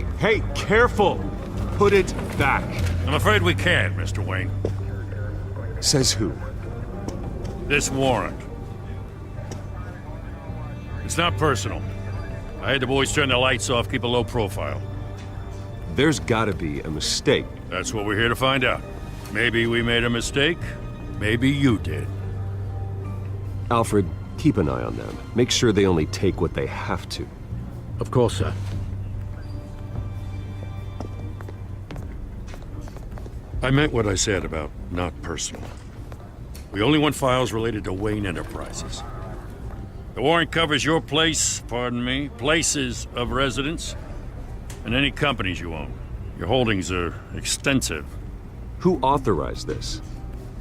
Hey, careful! Put it back. I'm afraid we can't, Mr. Wayne. Says who? This warrant. It's not personal. I had the boys turn the lights off, keep a low profile. There's gotta be a mistake. That's what we're here to find out. Maybe we made a mistake. Maybe you did. Alfred, keep an eye on them. Make sure they only take what they have to. Of course, sir. I meant what I said about not personal. We only want files related to Wayne Enterprises. The warrant covers your places of residence, and any companies you own. Your holdings are extensive. Who authorized this?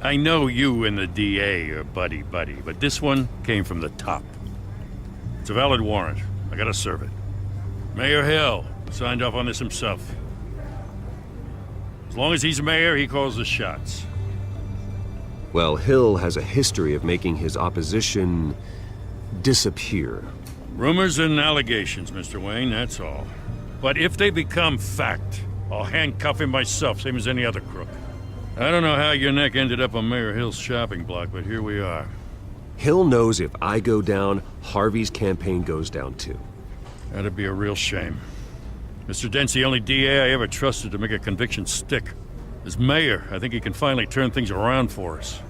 I know you and the DA are buddy-buddy, but this one came from the top. It's a valid warrant. I gotta serve it. Mayor Hill signed off on this himself. As long as he's mayor, he calls the shots. Well, Hill has a history of making his opposition disappear. Rumors and allegations, Mr. Wayne, that's all. But if they become fact, I'll handcuff him myself, same as any other crook. I don't know how your neck ended up on Mayor Hill's shopping block, but here we are. Hill knows if I go down, Harvey's campaign goes down too. That'd be a real shame. Mr. Dent's the only DA I ever trusted to make a conviction stick. As mayor, I think he can finally turn things around for us.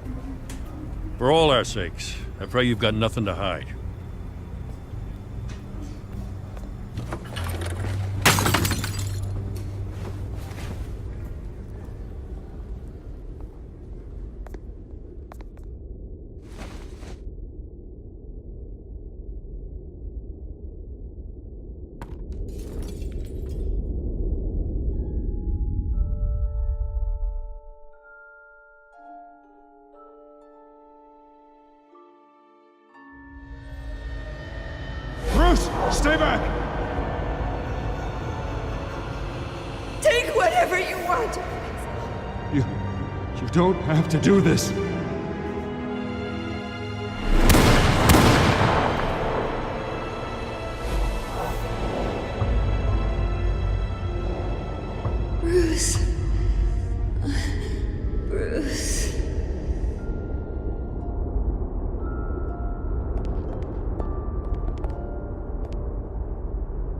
For all our sakes, I pray you've got nothing to hide. Bruce, stay back! Take whatever you want. You don't have to do this. Bruce. Bruce.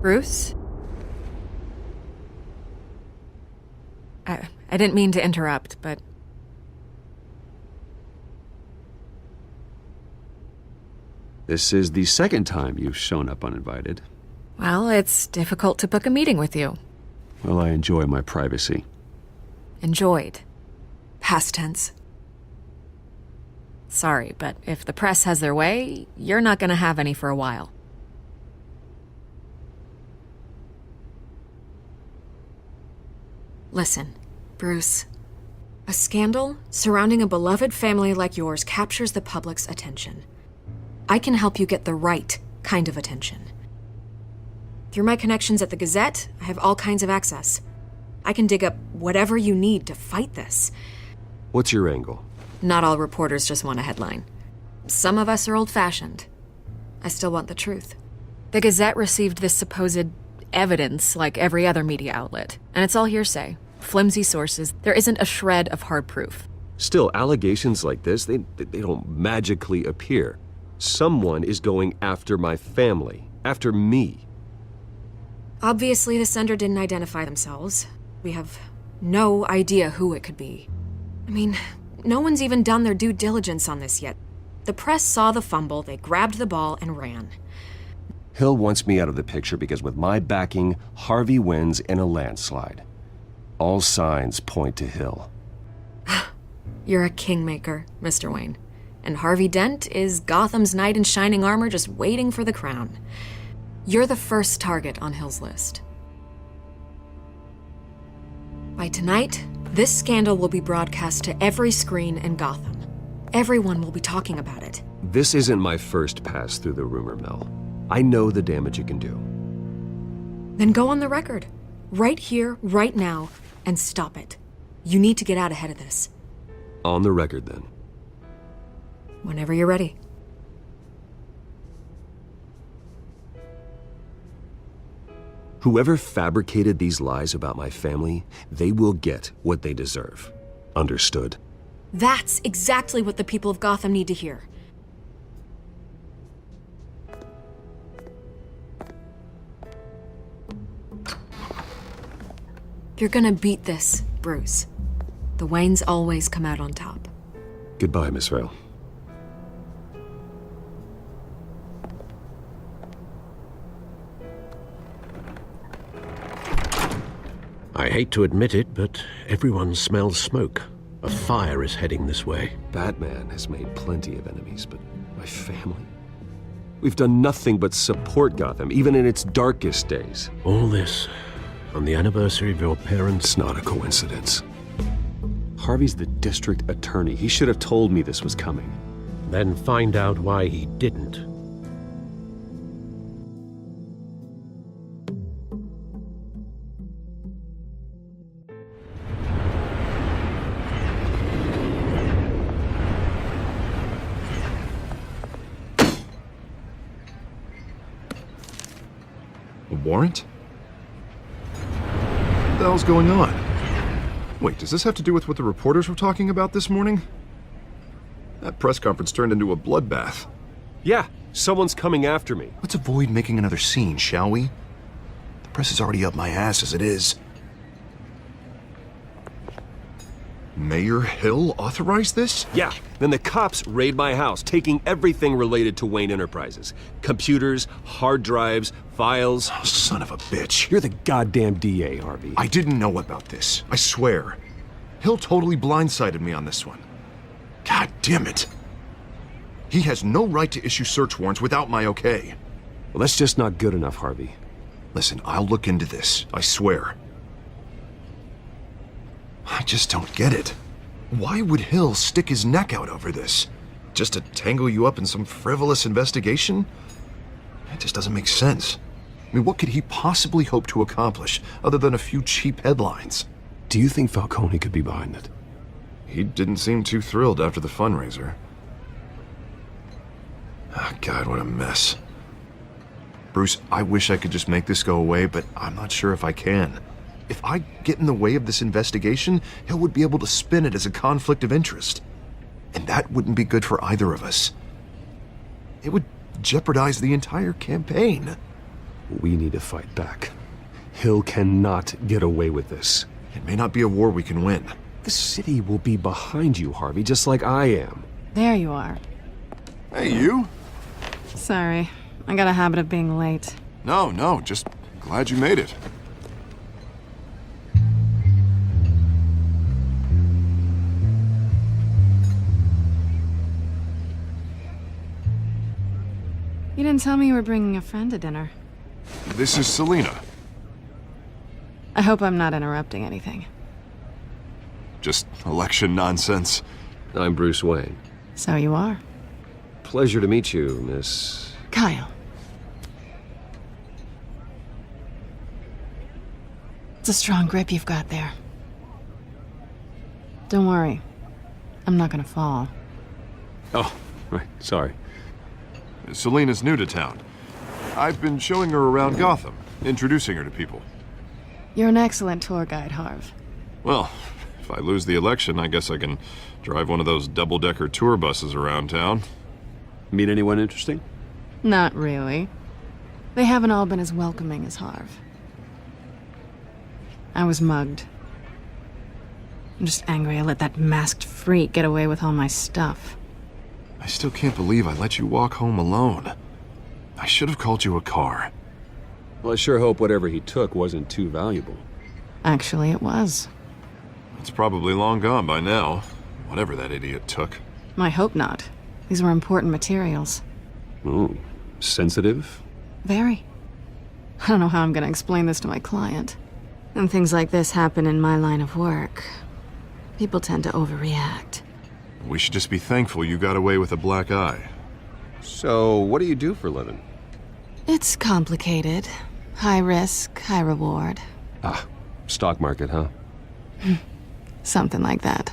Bruce? I didn't mean to interrupt, but... This is the second time you've shown up uninvited. Well, it's difficult to book a meeting with you. Well, I enjoy my privacy. Enjoyed. Past tense. Sorry, but if the press has their way, you're not gonna have any for a while. Listen, Bruce. A scandal surrounding a beloved family like yours captures the public's attention. I can help you get the right kind of attention. Through my connections at the Gazette, I have all kinds of access. I can dig up whatever you need to fight this. What's your angle? Not all reporters just want a headline. Some of us are old-fashioned. I still want the truth. The Gazette received this supposed evidence like every other media outlet, and it's all hearsay. Flimsy sources. There isn't a shred of hard proof. Still, allegations like this, they don't magically appear. Someone is going after my family, after me. Obviously, the sender didn't identify themselves. We have no idea who it could be. I mean, no one's even done their due diligence on this yet. The press saw the fumble, they grabbed the ball and ran. Hill wants me out of the picture because with my backing, Harvey wins in a landslide. All signs point to Hill. You're a kingmaker, Mr. Wayne. And Harvey Dent is Gotham's knight in shining armor just waiting for the crown. You're the first target on Hill's list. By tonight, this scandal will be broadcast to every screen in Gotham. Everyone will be talking about it. This isn't my first pass through the rumor mill. I know the damage it can do. Then go on the record. Right here, right now, and stop it. You need to get out ahead of this. On the record, then. Whenever you're ready. Whoever fabricated these lies about my family, they will get what they deserve. Understood? That's exactly what the people of Gotham need to hear. You're gonna beat this, Bruce. The Waynes always come out on top. Goodbye, Miss Vale. I hate to admit it, but everyone smells smoke. A fire is heading this way. Batman has made plenty of enemies, but my family? We've done nothing but support Gotham, even in its darkest days. All this on the anniversary of your parents' It's not a coincidence. Harvey's the district attorney. He should have told me this was coming. Then find out why he didn't. A warrant? What the hell's going on? Wait, does this have to do with what the reporters were talking about this morning? That press conference turned into a bloodbath. Yeah, someone's coming after me. Let's avoid making another scene, shall we? The press is already up my ass as it is. Mayor Hill authorized this? Yeah, then the cops raid my house, taking everything related to Wayne Enterprises. Computers, hard drives, files. Oh, son of a bitch. You're the goddamn DA, Harvey. I didn't know about this. I swear. Hill totally blindsided me on this one. God damn it. He has no right to issue search warrants without my okay. Well, that's just not good enough, Harvey. Listen, I'll look into this. I swear. I just don't get it. Why would Hill stick his neck out over this? Just to tangle you up in some frivolous investigation? It just doesn't make sense. I mean, what could he possibly hope to accomplish other than a few cheap headlines? Do you think Falcone could be behind it? He didn't seem too thrilled after the fundraiser. Oh, God, what a mess. Bruce, I wish I could just make this go away, but I'm not sure if I can. If I get in the way of this investigation, Hill would be able to spin it as a conflict of interest. And that wouldn't be good for either of us. It would jeopardize the entire campaign. We need to fight back. Hill cannot get away with this. It may not be a war we can win. The city will be behind you, Harvey, just like I am. There you are. Hey, you? Sorry, I got a habit of being late. No, just glad you made it. You didn't tell me you were bringing a friend to dinner. This is Selina. I hope I'm not interrupting anything. Just election nonsense. I'm Bruce Wayne. So you are. Pleasure to meet you, Miss... Kyle. It's a strong grip you've got there. Don't worry. I'm not gonna fall. Oh, right, sorry. Selina's new to town. I've been showing her around Gotham, introducing her to people. You're an excellent tour guide, Harv. Well, if I lose the election, I guess I can drive one of those double-decker tour buses around town. Meet anyone interesting? Not really. They haven't all been as welcoming as Harv. I was mugged. I'm just angry I let that masked freak get away with all my stuff. I still can't believe I let you walk home alone. I should have called you a car. Well, I sure hope whatever he took wasn't too valuable. Actually, it was. It's probably long gone by now, whatever that idiot took. I hope not. These were important materials. Ooh, sensitive? Very. I don't know how I'm gonna explain this to my client. And things like this happen in my line of work. People tend to overreact. We should just be thankful you got away with a black eye. So, what do you do for a living? It's complicated. High risk, high reward. Ah, stock market, huh? Something like that.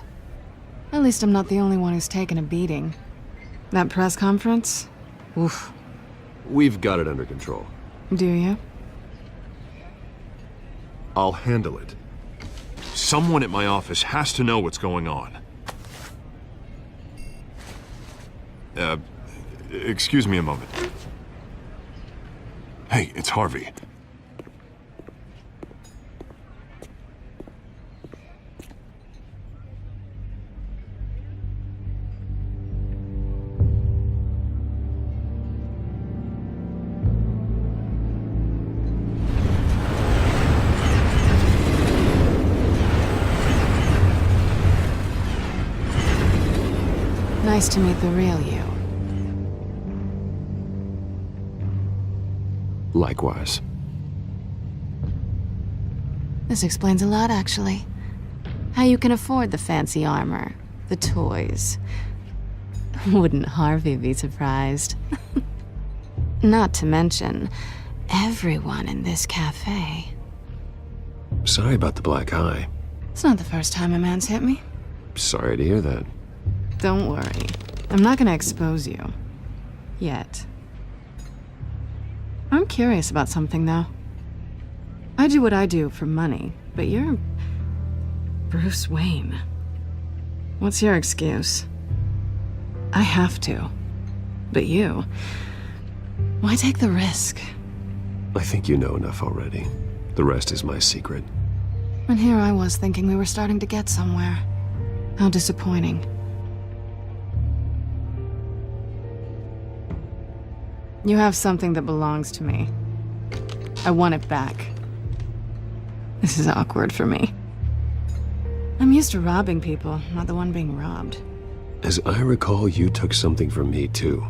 At least I'm not the only one who's taken a beating. That press conference? Oof. We've got it under control. Do you? I'll handle it. Someone at my office has to know what's going on. Excuse me a moment. Hey, it's Harvey. Nice to meet the real you. Likewise. This explains a lot, actually. How you can afford the fancy armor, the toys. Wouldn't Harvey be surprised? Not to mention, everyone in this cafe. Sorry about the black eye. It's not the first time a man's hit me. Sorry to hear that. Don't worry. I'm not gonna expose you. Yet. I'm curious about something, though. I do what I do for money, but you're Bruce Wayne. What's your excuse? I have to. But you... why take the risk? I think you know enough already. The rest is my secret. And here I was thinking we were starting to get somewhere. How disappointing. You have something that belongs to me. I want it back. This is awkward for me. I'm used to robbing people, not the one being robbed. As I recall, you took something from me, too.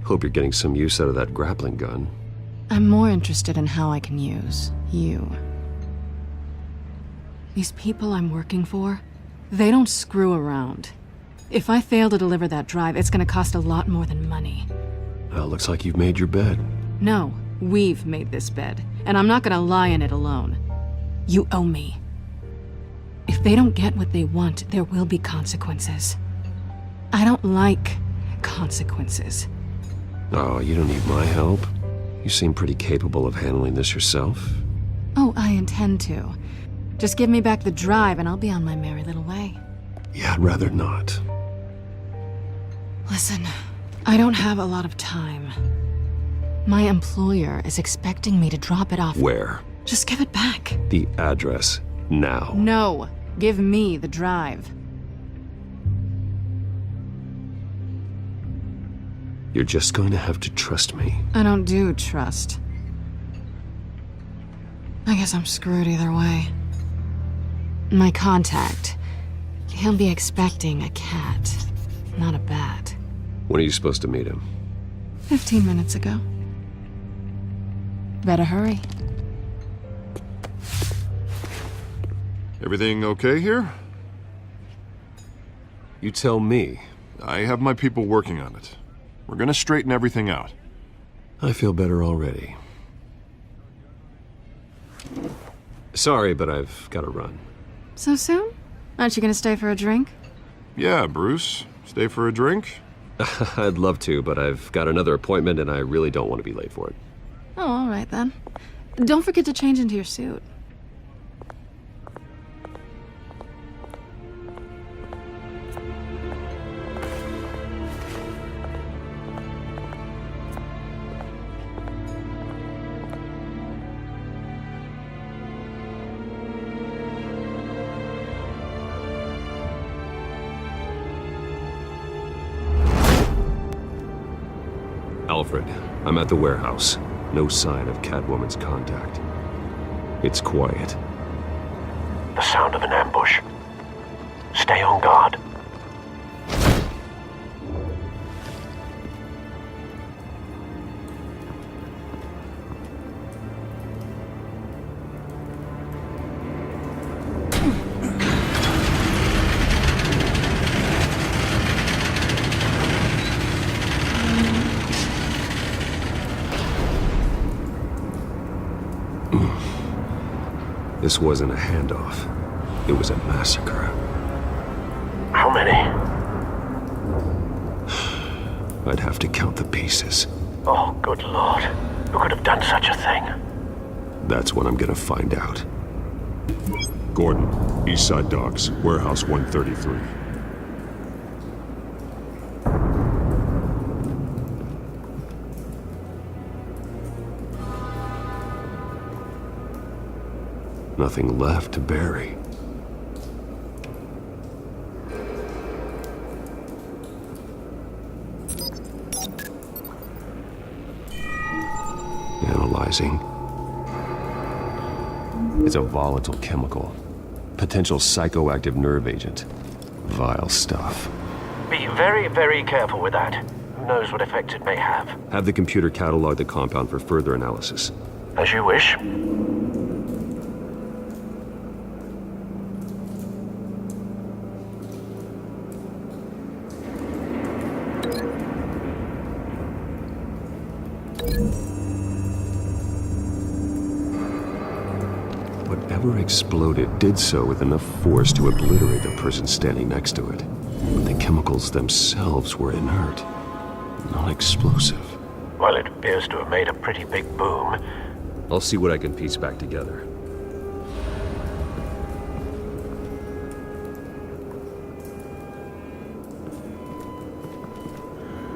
Hope you're getting some use out of that grappling gun. I'm more interested in how I can use you. These people I'm working for, they don't screw around. If I fail to deliver that drive, it's gonna cost a lot more than money. Well, looks like you've made your bed. No, we've made this bed, and I'm not gonna lie in it alone. You owe me. If they don't get what they want, there will be consequences. I don't like consequences. Oh, you don't need my help. You seem pretty capable of handling this yourself. Oh, I intend to. Just give me back the drive and I'll be on my merry little way. Yeah, I'd rather not. Listen, I don't have a lot of time. My employer is expecting me to drop it off. Where? Just give it back. The address, now. No, give me the drive. You're just going to have to trust me. I don't do trust. I guess I'm screwed either way. My contact, he'll be expecting a cat, not a bat. When are you supposed to meet him? 15 minutes ago. Better hurry. Everything okay here? You tell me. I have my people working on it. We're gonna straighten everything out. I feel better already. Sorry, but I've got to run. So soon? Aren't you gonna stay for a drink? Yeah, Bruce. Stay for a drink? I'd love to, but I've got another appointment and I really don't want to be late for it. Oh, all right then. Don't forget to change into your suit. Alfred, I'm at the warehouse. No sign of Catwoman's contact. It's quiet. The sound of an ambush. Stay on guard. This wasn't a handoff. It was a massacre. How many? I'd have to count the pieces. Oh, good lord. Who could have done such a thing? That's what I'm gonna find out. Gordon, East Side Docks, Warehouse 133. Nothing left to bury. Analyzing. It's a volatile chemical. Potential psychoactive nerve agent. Vile stuff. Be very, very careful with that. Who knows what effects it may have? Have the computer catalog the compound for further analysis. As you wish. Whatever exploded did so with enough force to obliterate the person standing next to it. But the chemicals themselves were inert, not explosive. Well, it appears to have made a pretty big boom. I'll see what I can piece back together.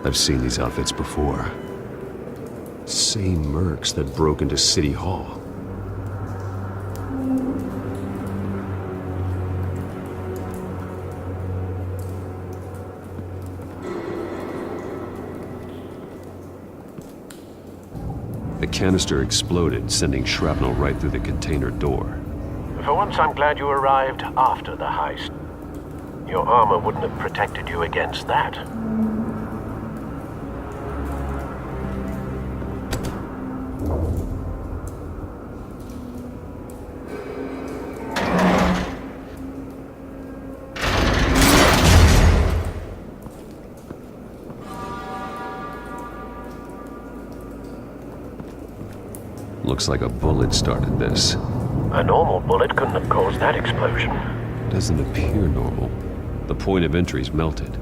I've seen these outfits before. Same mercs that broke into City Hall. The canister exploded, sending shrapnel right through the container door. For once, I'm glad you arrived after the heist. Your armor wouldn't have protected you against that. Looks like a bullet started this. A normal bullet couldn't have caused that explosion. Doesn't appear normal. The point of entry's melted.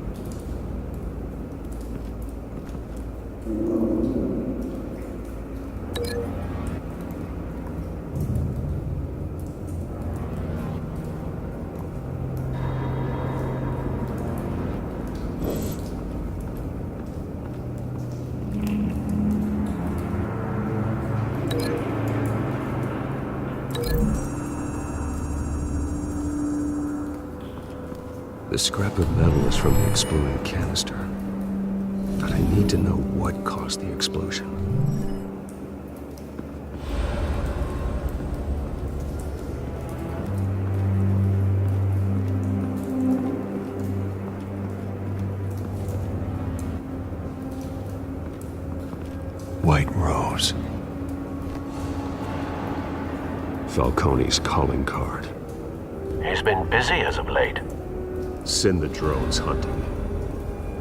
The scrap of metal is from the exploding canister. But I need to know what caused the explosion. White Rose. Falcone's calling card. He's been busy as of late. Send the drones hunting.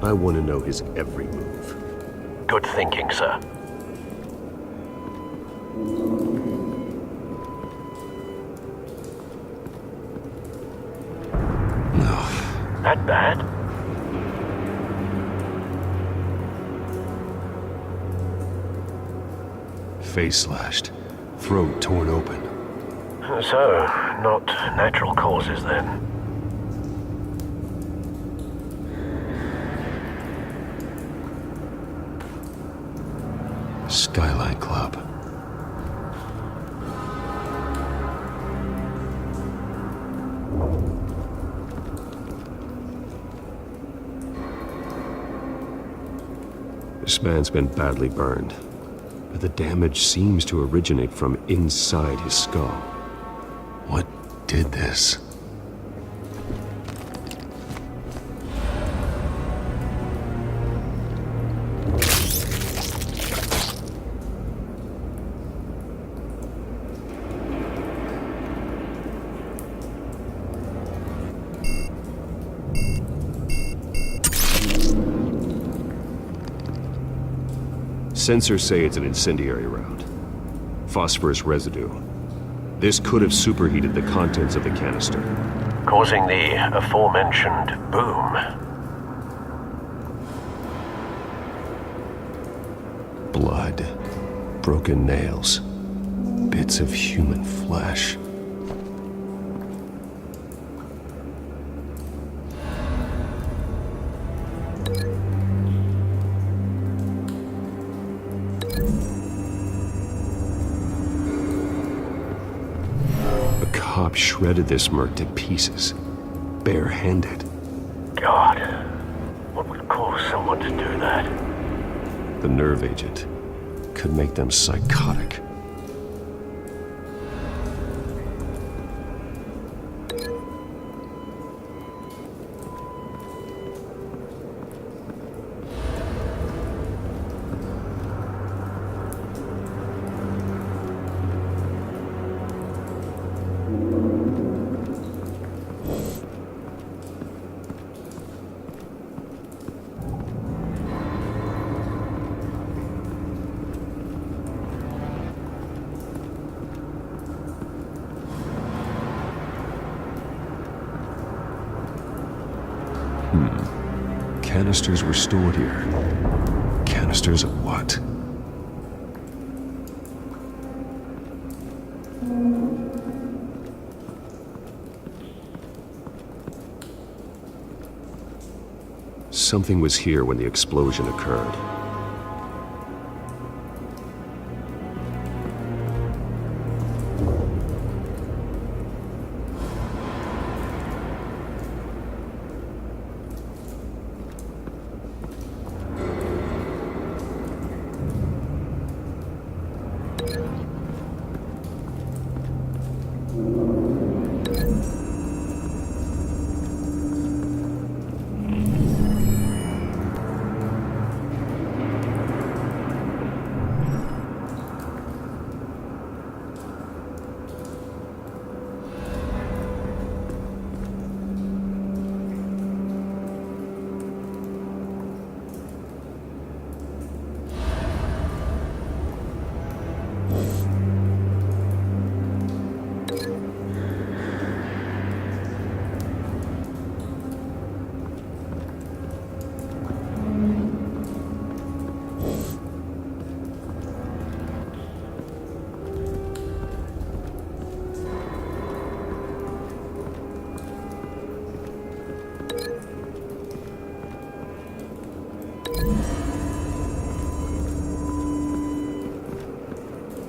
I want to know his every move. Good thinking, sir. No. That bad? Face slashed. Throat torn open. So, not natural causes then. Skyline Club. This man's been badly burned, but the damage seems to originate from inside his skull. What did this? Sensors say it's an incendiary round. Phosphorus residue. This could have superheated the contents of the canister. Causing the aforementioned boom. Blood. Broken nails. Bits of human flesh. cop shredded this merc to pieces, barehanded. God, what would cause someone to do that? The nerve agent could make them psychotic. Canisters were stored here. Canisters of what? Something was here when the explosion occurred.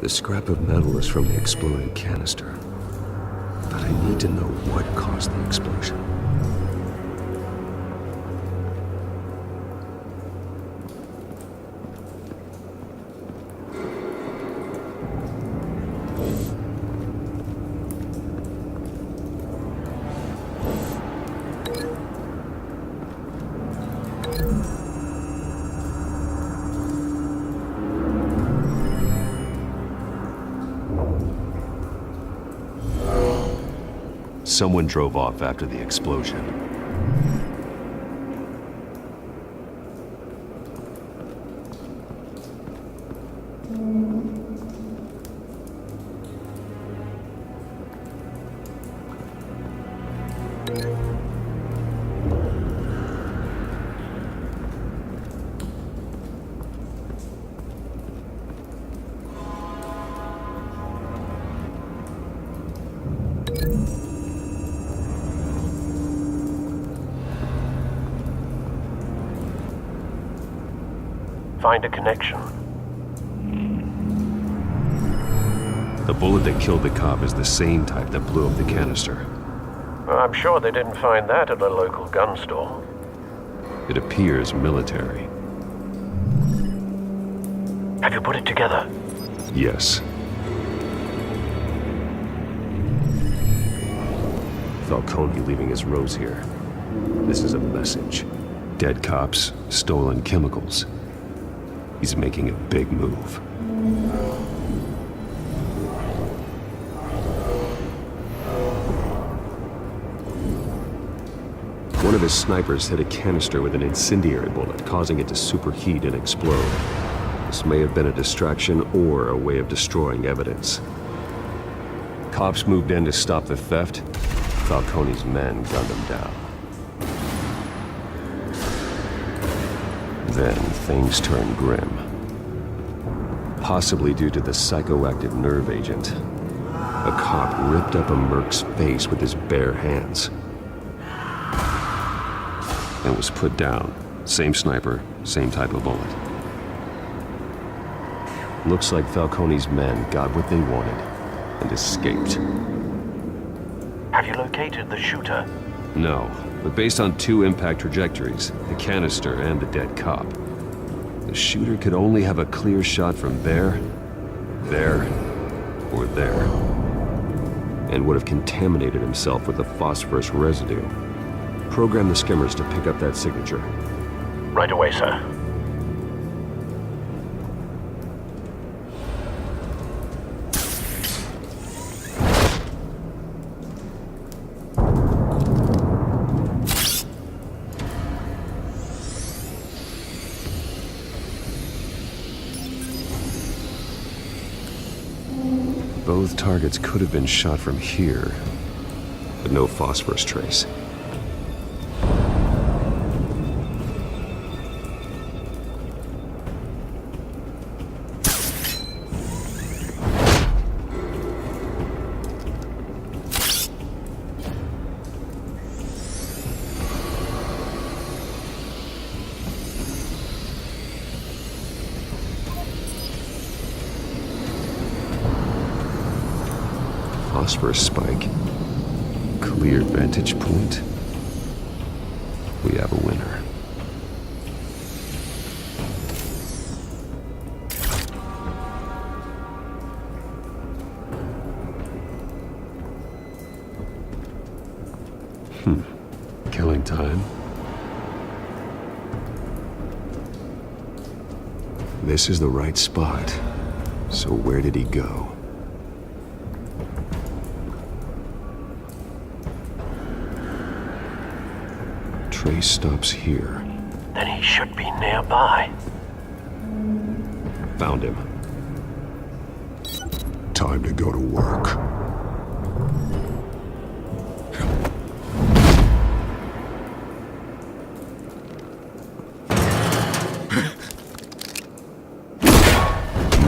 The scrap of metal is from the exploding canister. But I need to know what caused the explosion. Someone drove off after the explosion. Find a connection. The bullet that killed the cop is the same type that blew up the canister. Well, I'm sure they didn't find that at a local gun store. It appears military. Have you put it together? Yes. Falcone leaving his rose here. This is a message. Dead cops, stolen chemicals. He's making a big move. One of his snipers hit a canister with an incendiary bullet, causing it to superheat and explode. This may have been a distraction or a way of destroying evidence. Cops moved in to stop the theft. Falcone's men gunned him down. Then things turned grim. Possibly due to the psychoactive nerve agent. A cop ripped up a merc's face with his bare hands. And was put down. Same sniper, same type of bullet. Looks like Falcone's men got what they wanted and escaped. Have you located the shooter? No, but based on 2 impact trajectories, the canister and the dead cop, the shooter could only have a clear shot from there, or there, and would have contaminated himself with the phosphorus residue. Program the skimmers to pick up that signature. Right away, sir. Both targets could have been shot from here, but no phosphorus trace. Phosphorus spike. Clear vantage point. We have a winner. Killing time. This is the right spot. So where did he go? Trace stops here. Then he should be nearby. Found him. Time to go to work.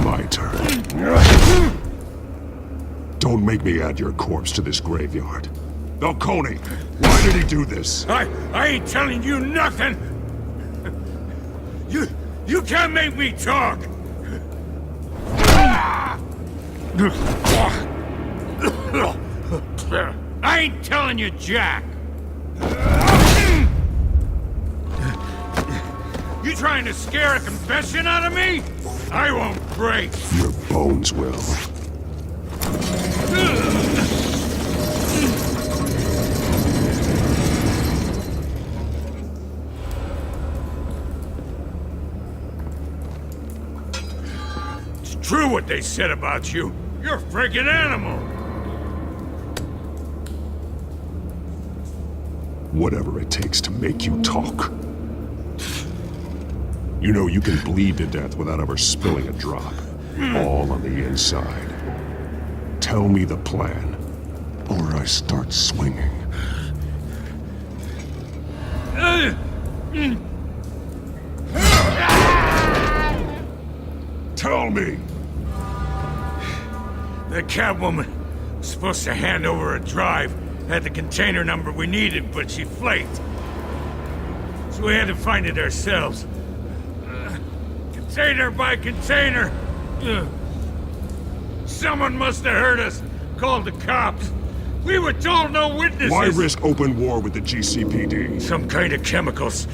My turn. Don't make me add your corpse to this graveyard. Falcone, why did he do this? I ain't telling you nothing! You can't make me talk! I ain't telling you jack! You trying to scare a confession out of me? I won't break! Your bones will. True what they said about you. You're a freaking animal. Whatever it takes to make you talk. You know you can bleed to death without ever spilling a drop. All on the inside. Tell me the plan, or I start swinging. Tell me! The Catwoman was supposed to hand over a drive, had the container number we needed, but she flaked. So we had to find it ourselves. Container by container. Someone must have heard us, called the cops. We were told no witnesses. Why risk open war with the GCPD? Some kind of chemicals.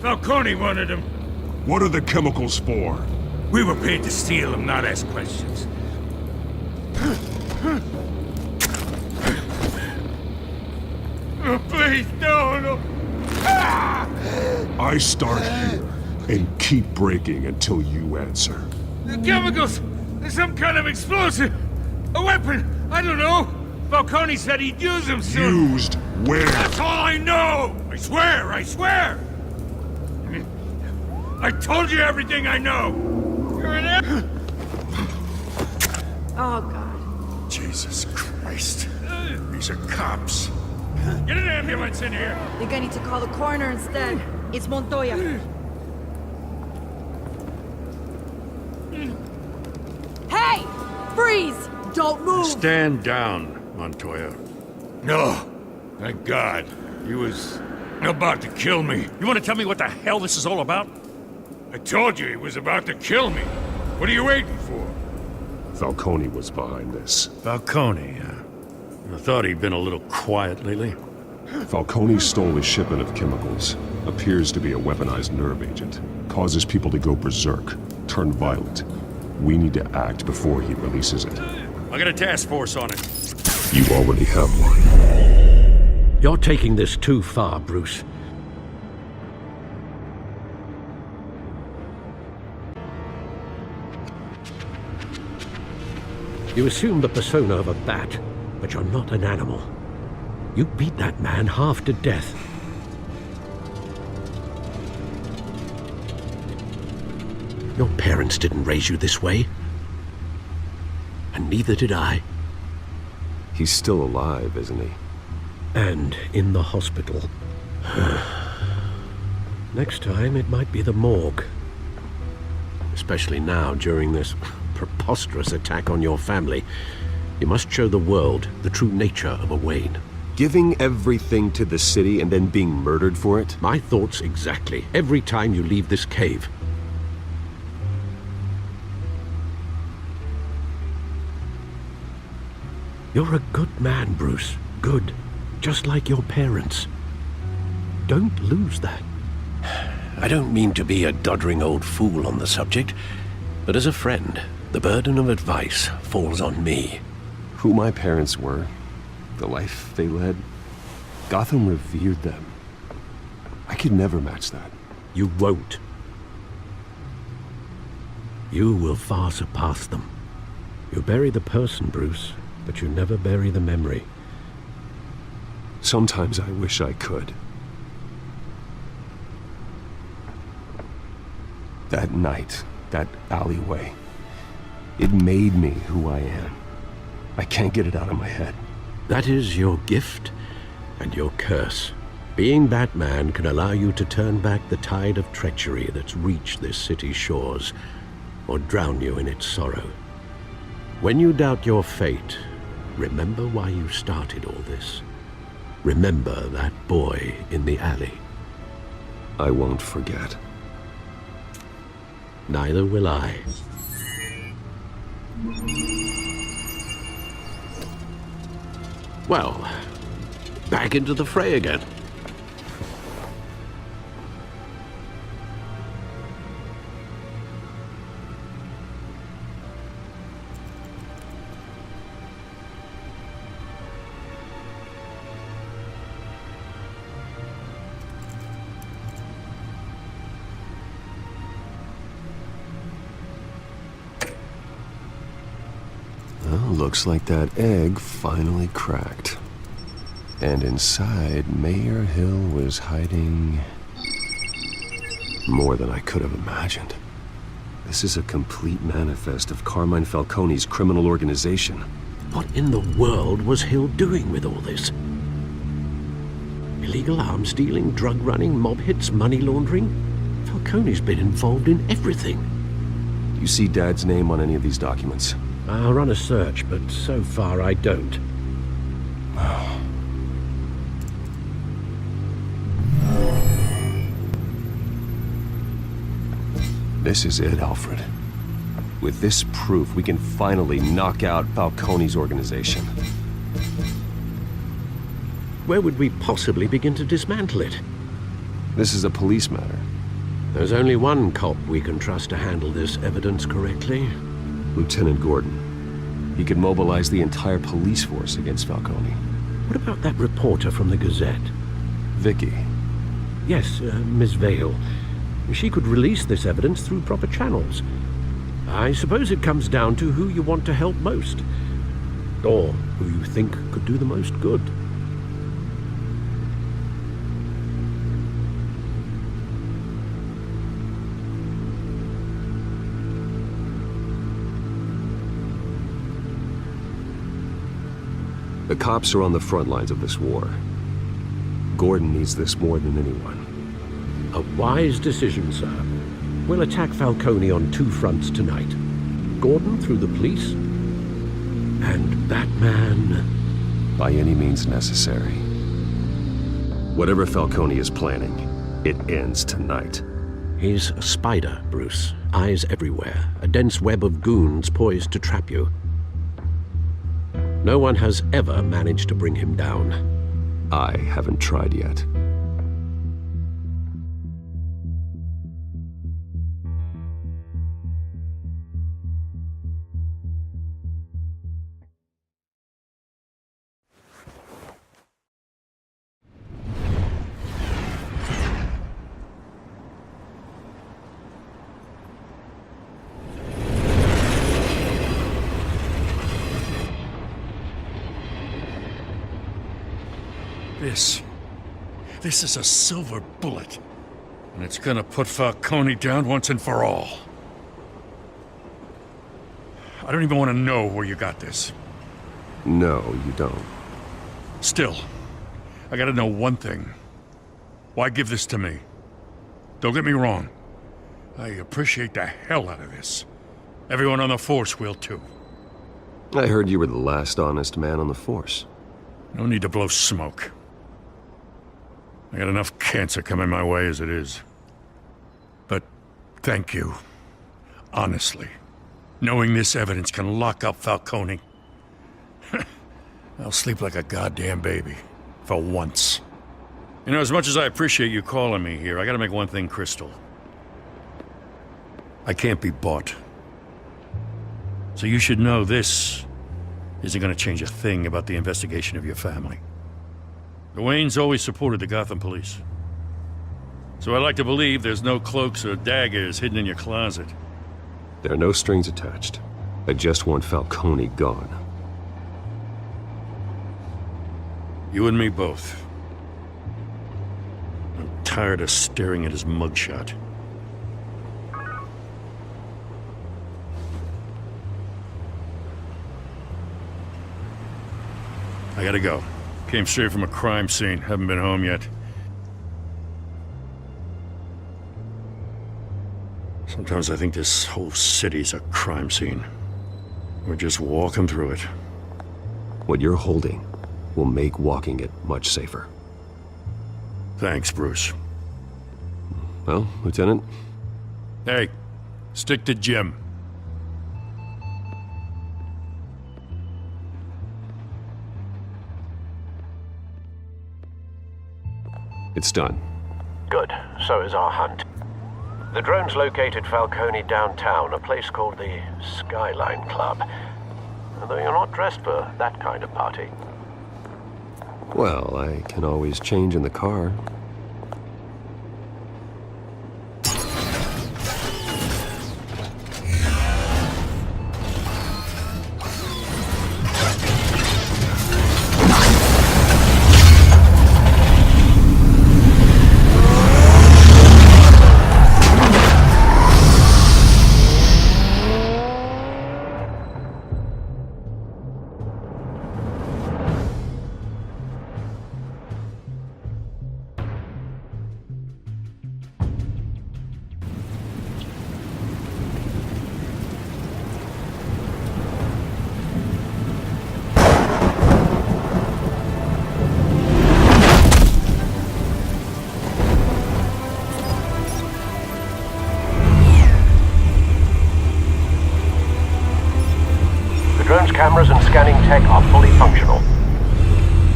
Falcone wanted them. What are the chemicals for? We were paid to steal them, not ask questions. Oh, please, no. I start here and keep breaking until you answer. The chemicals! There's some kind of explosive! A weapon! I don't know! Falcone said he'd use them soon! Used where? That's all I know! I swear! I told you everything I know! You're an Oh, God. Jesus Christ. These are cops. Get an ambulance in here! You're gonna need to call the coroner instead. It's Montoya. Hey! Freeze! Don't move! Stand down, Montoya. No. Thank God. He was about to kill me. You want to tell me what the hell this is all about? I told you he was about to kill me. What are you waiting for? Falcone was behind this. Falcone, I thought he'd been a little quiet lately. Falcone stole a shipment of chemicals. Appears to be a weaponized nerve agent. Causes people to go berserk, turn violent. We need to act before he releases it. I got a task force on it. You already have one. You're taking this too far, Bruce. You assume the persona of a bat, but you're not an animal. You beat that man half to death. Your parents didn't raise you this way. And neither did I. He's still alive, isn't he? And in the hospital. Next time, it might be the morgue. Especially now, during this preposterous attack on your family. You must show the world the true nature of a Wayne. Giving everything to the city and then being murdered for it? My thoughts exactly. Every time you leave this cave. You're a good man, Bruce. Good. Just like your parents. Don't lose that. I don't mean to be a doddering old fool on the subject, but as a friend, the burden of advice falls on me. Who my parents were, the life they led, Gotham revered them. I could never match that. You won't. You will far surpass them. You bury the person, Bruce, but you never bury the memory. Sometimes I wish I could. That night, that alleyway, it made me who I am. I can't get it out of my head. That is your gift and your curse. Being Batman can allow you to turn back the tide of treachery that's reached this city's shores, or drown you in its sorrow. When you doubt your fate, remember why you started all this. Remember that boy in the alley. I won't forget. Neither will I. Well, back into the fray again. Looks like that egg finally cracked. And inside, Mayor Hill was hiding more than I could have imagined. This is a complete manifest of Carmine Falcone's criminal organization. What in the world was Hill doing with all this? Illegal arms dealing, drug running, mob hits, money laundering? Falcone's been involved in everything. Do you see Dad's name on any of these documents? I'll run a search, but so far I don't. This is it, Alfred. With this proof, we can finally knock out Falcone's organization. Where would we possibly begin to dismantle it? This is a police matter. There's only one cop we can trust to handle this evidence correctly. Lieutenant Gordon. He could mobilize the entire police force against Falcone. What about that reporter from the Gazette? Vicky. Yes, Miss Vale. She could release this evidence through proper channels. I suppose it comes down to who you want to help most. Or who you think could do the most good. The cops are on the front lines of this war. Gordon needs this more than anyone. A wise decision, sir. We'll attack Falcone on two fronts tonight. Gordon through the police, and Batman... by any means necessary. Whatever Falcone is planning, it ends tonight. He's a spider, Bruce. Eyes everywhere. A dense web of goons poised to trap you. No one has ever managed to bring him down. I haven't tried yet. This is a silver bullet. And it's gonna put Falcone down once and for all. I don't even want to know where you got this. No, you don't. Still, I gotta know one thing. Why give this to me? Don't get me wrong. I appreciate the hell out of this. Everyone on the Force will too. I heard you were the last honest man on the Force. No need to blow smoke. I got enough cancer coming my way as it is. But thank you. Honestly. Knowing this evidence can lock up Falcone. I'll sleep like a goddamn baby. For once. You know, as much as I appreciate you calling me here, I gotta make one thing crystal. I can't be bought. So you should know this isn't gonna change a thing about the investigation of your family. The Waynes always supported the Gotham police. So I like to believe there's no cloaks or daggers hidden in your closet. There are no strings attached. I just want Falcone gone. You and me both. I'm tired of staring at his mugshot. I gotta go. Came straight from a crime scene. Haven't been home yet. Sometimes I think this whole city's a crime scene. We're just walking through it. What you're holding will make walking it much safer. Thanks, Bruce. Well, Lieutenant? Hey, stick to Jim. It's done. Good. So is our hunt. The drones located Falcone downtown, a place called the Skyline Club. Although you're not dressed for that kind of party. Well, I can always change in the car. Drone's cameras and scanning tech are fully functional.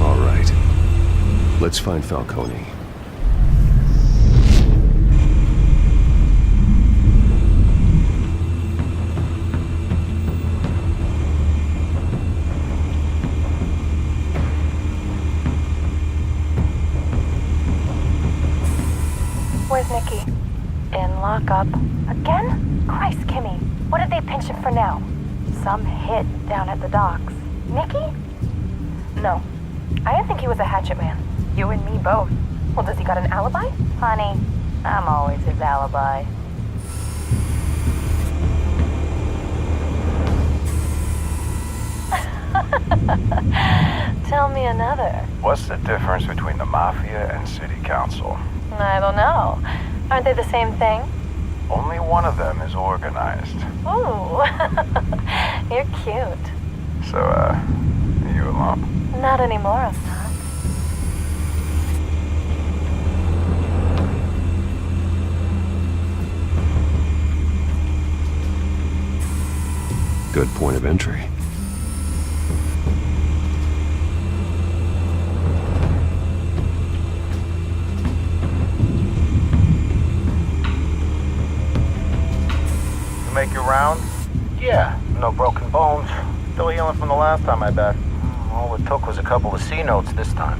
All right. Let's find Falcone. Where's Nikki? In lockup. Again? Christ, Kimmy. What did they pinch him for now? Some hit down at the docks. Nikki? No. I didn't think he was a hatchet man. You and me both. Well, does he got an alibi? Honey, I'm always his alibi. Tell me another. What's the difference between the Mafia and City Council? I don't know. Aren't they the same thing? Only one of them is organized. Ooh. You're cute. So, are you alone? Not anymore, I'm not. Good point of entry. make your rounds? Yeah, no broken bones. Still healing from the last time I bet. All it took was a couple of C notes this time.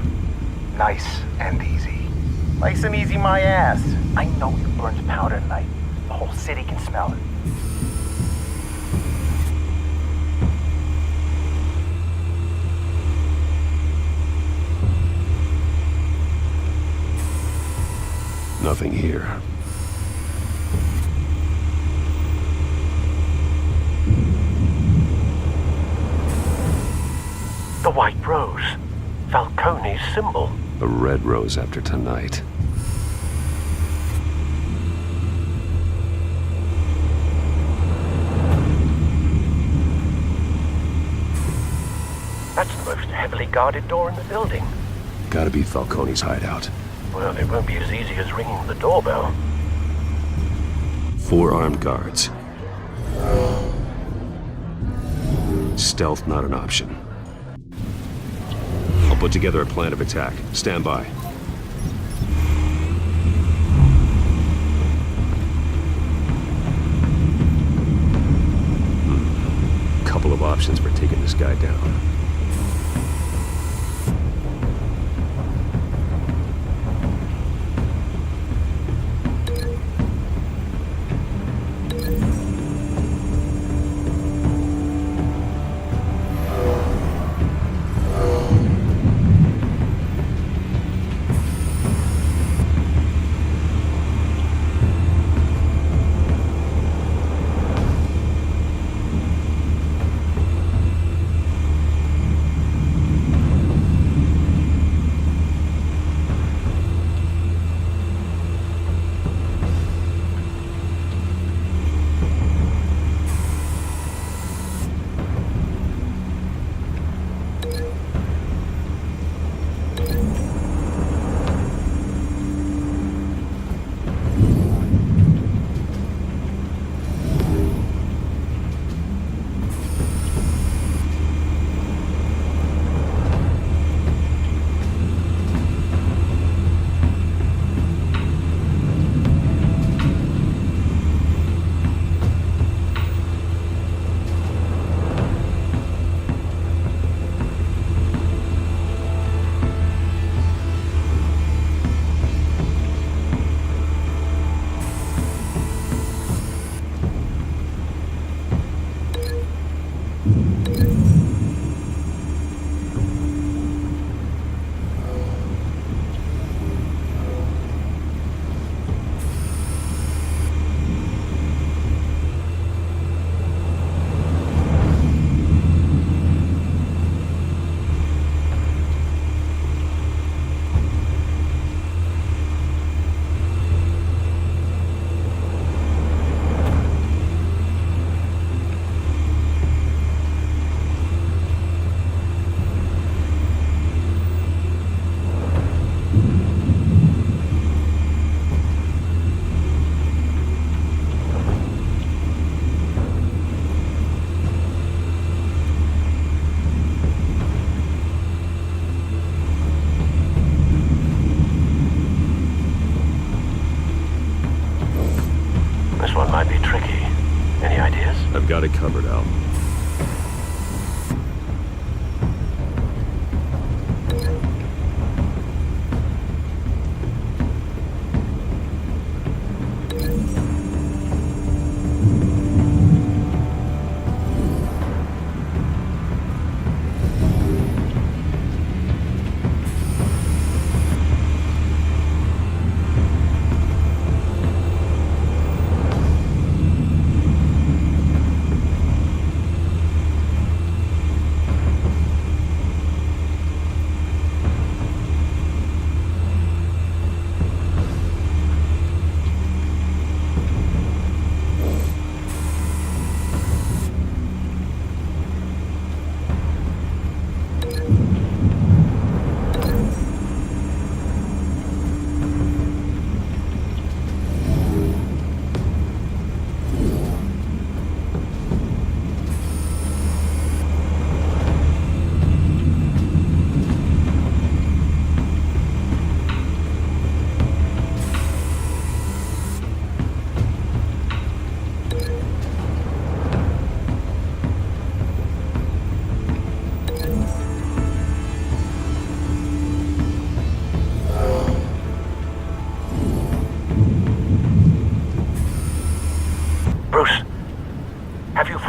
Nice and easy. Nice and easy my ass. I know you burned powder tonight. The whole city can smell it. Nothing here. The White Rose. Falcone's symbol. A red rose after tonight. That's the most heavily guarded door in the building. Gotta be Falcone's hideout. Well, it won't be as easy as ringing the doorbell. 4 armed guards. Stealth not an option. I'll put together a plan of attack. Stand by. Couple of options for taking this guy down. I've got it covered, Al.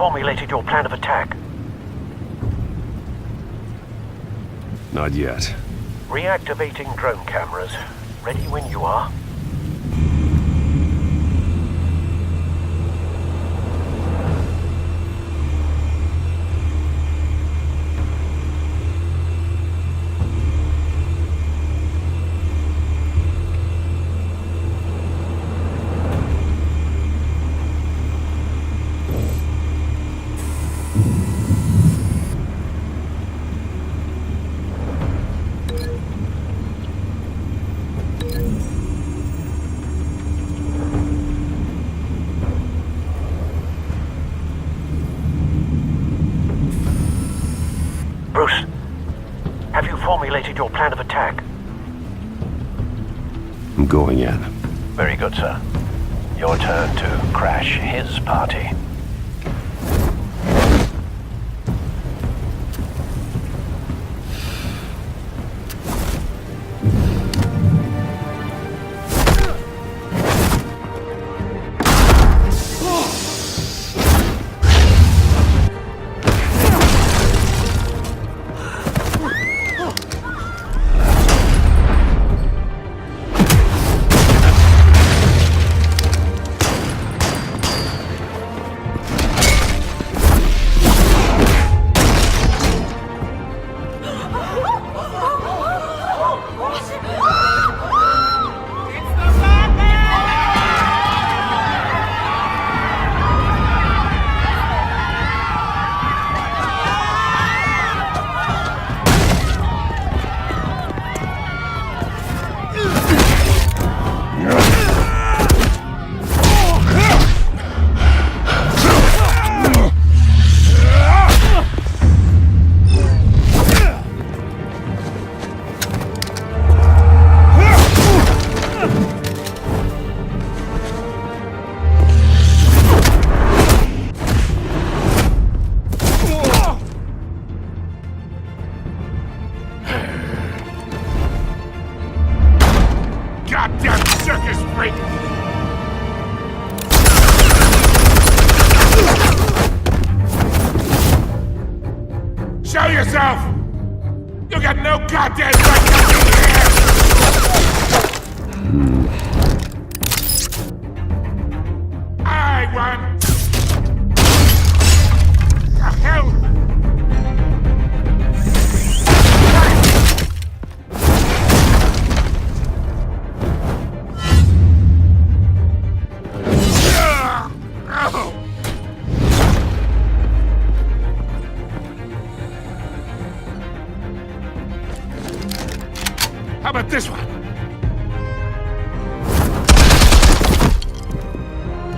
formulated your plan of attack? Not yet. Reactivating drone cameras. Ready when you are. Bruce, have you formulated your plan of attack? I'm going in. Very good, sir. Your turn to crash his party. Show yourself! You got no goddamn right to be here! I won! The hell? How about this one?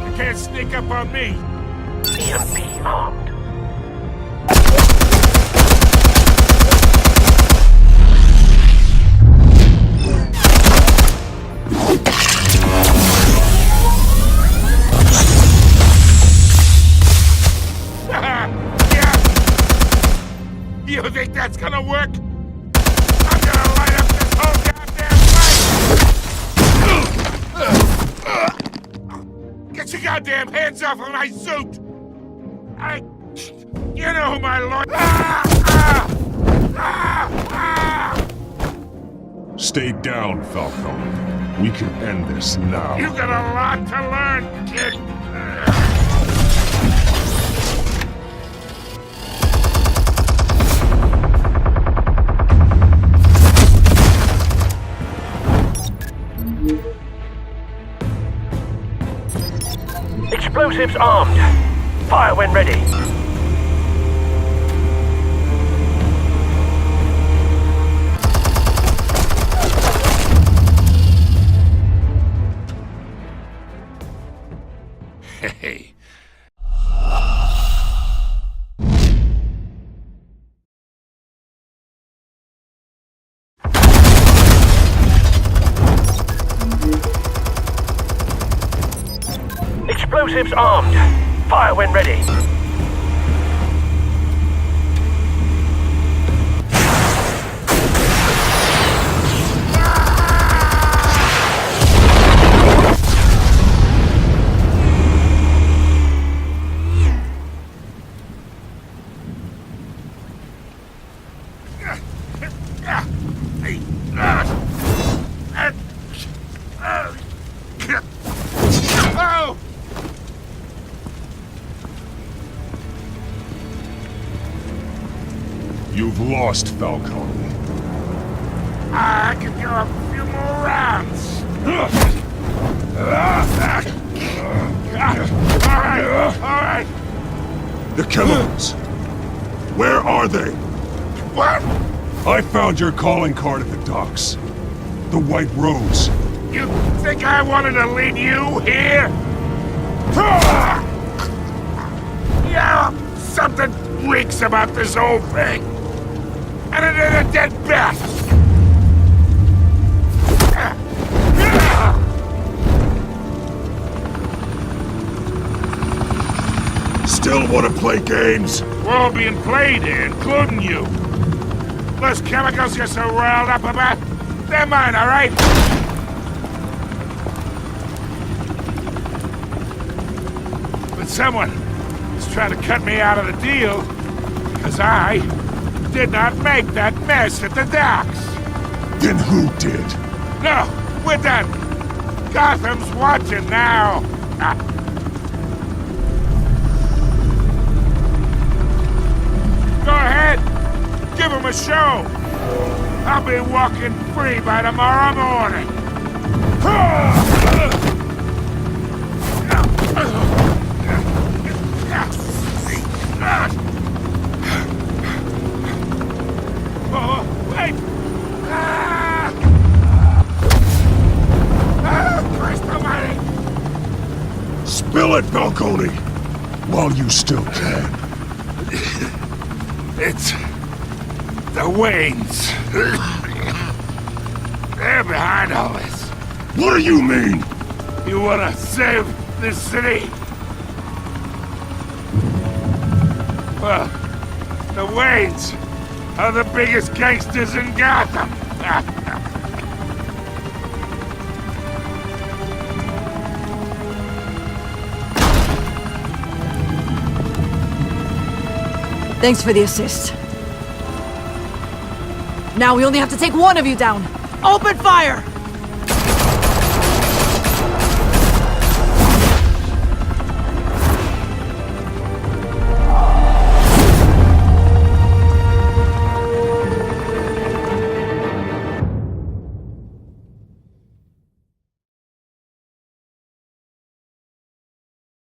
You can't sneak up on me. EMP armed. Yeah. You think that's gonna work? I'm gonna light up this whole goddamn place! Get your goddamn hands off of my suit! You know who my lord... Stay down, Falcone. We can end this now. You got a lot to learn, kid! Explosives armed. Fire when ready. Hey. Explosives armed. Fire when ready. We've lost Falcone. I could go a few more rounds. All right. The chemicals. Where are they? What? I found your calling card at the docks. The White Rose. You think I wanted to lead you here? Yeah, something reeks about this whole thing. And it is a dead bat. Still want to play games? We're all being played here, including you. Those chemicals you're so riled up about, they're mine, all right? But someone is trying to cut me out of the deal, because I did not make that mess at the docks. Then who did? No, we're done. Gotham's watching now. Go ahead. Give him a show. I'll be walking free by tomorrow morning. Oh, wait! Christ almighty! Spill it, Falcone! While you still can. It's the Waynes. They're behind all this. What do you mean? You wanna save this city? Well, the Waynes are the biggest gangsters in Gotham. Thanks for the assist. Now we only have to take one of you down. Open fire!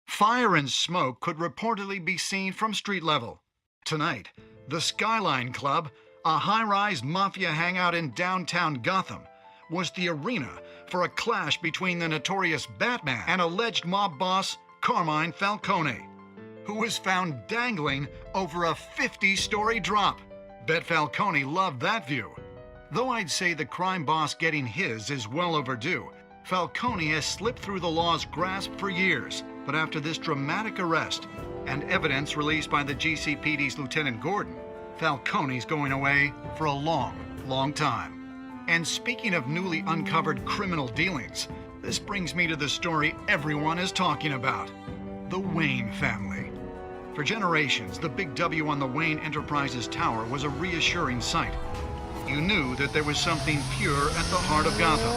Fire and smoke could reportedly be seen from street level. Tonight, the Skyline Club, a high-rise mafia hangout in downtown Gotham, was the arena for a clash between the notorious Batman and alleged mob boss Carmine Falcone, who was found dangling over a 50-story drop. Bet Falcone loved that view. Though I'd say the crime boss getting his is well overdue, Falcone has slipped through the law's grasp for years. But after this dramatic arrest and evidence released by the GCPD's Lieutenant Gordon, Falcone's going away for a long, long time. And speaking of newly uncovered criminal dealings, this brings me to the story everyone is talking about: the Wayne family. For generations, the big W on the Wayne Enterprises Tower was a reassuring sight. You knew that there was something pure at the heart of Gotham,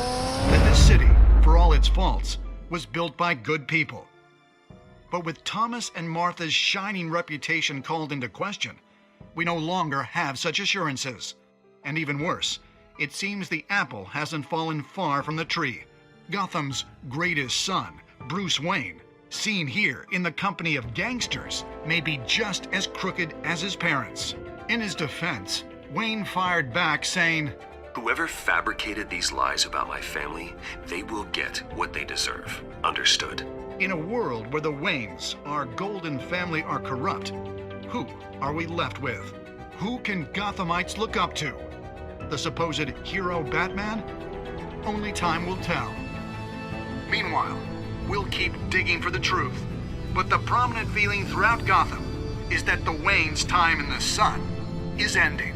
that this city, for all its faults, was built by good people. But with Thomas and Martha's shining reputation called into question, we no longer have such assurances. And even worse, it seems the apple hasn't fallen far from the tree. Gotham's greatest son, Bruce Wayne, seen here in the company of gangsters, may be just as crooked as his parents. In his defense, Wayne fired back saying, "Whoever fabricated these lies about my family, they will get what they deserve. Understood?" In a world where the Waynes, our golden family, are corrupt, who are we left with? Who can Gothamites look up to? The supposed hero Batman? Only time will tell. Meanwhile, we'll keep digging for the truth. But the prominent feeling throughout Gotham is that the Waynes' time in the sun is ending.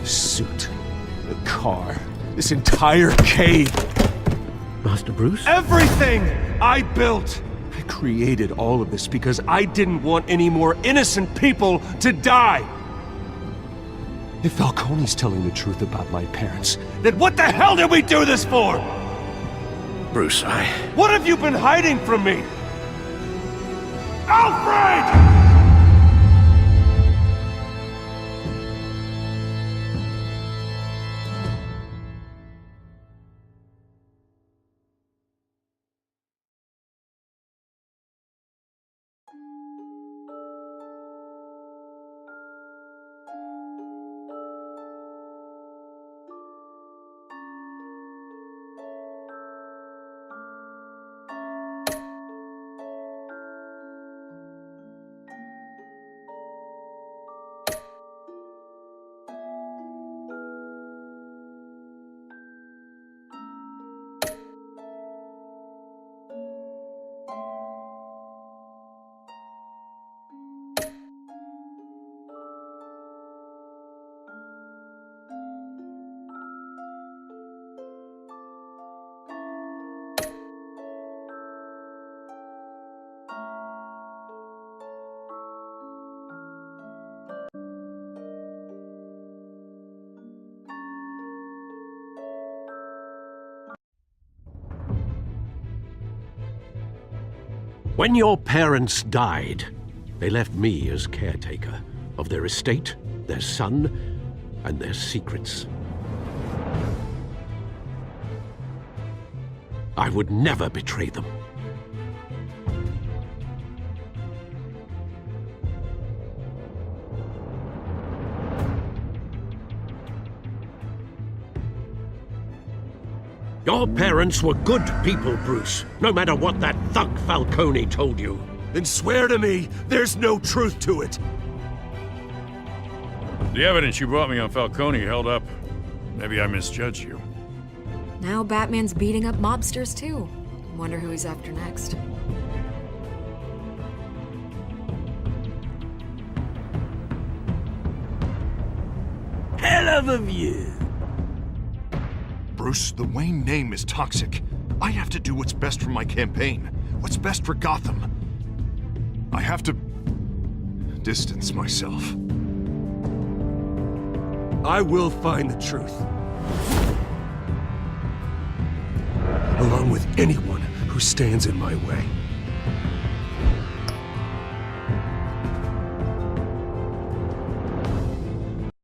Suit, the car, this entire cave. Master Bruce? Everything I built! I created all of this because I didn't want any more innocent people to die. If Falcone's telling the truth about my parents, then what the hell did we do this for? Bruce, What have you been hiding from me? Alfred! When your parents died, they left me as caretaker of their estate, their son, and their secrets. I would never betray them. Your parents were good people, Bruce, no matter what that thug Falcone told you. Then swear to me there's no truth to it. The evidence you brought me on Falcone held up. Maybe I misjudged you. Now Batman's beating up mobsters too. Wonder who he's after next. Hell of a view. Bruce, the Wayne name is toxic. I have to do what's best for my campaign. What's best for Gotham. I have to distance myself. I will find the truth. Along with anyone who stands in my way.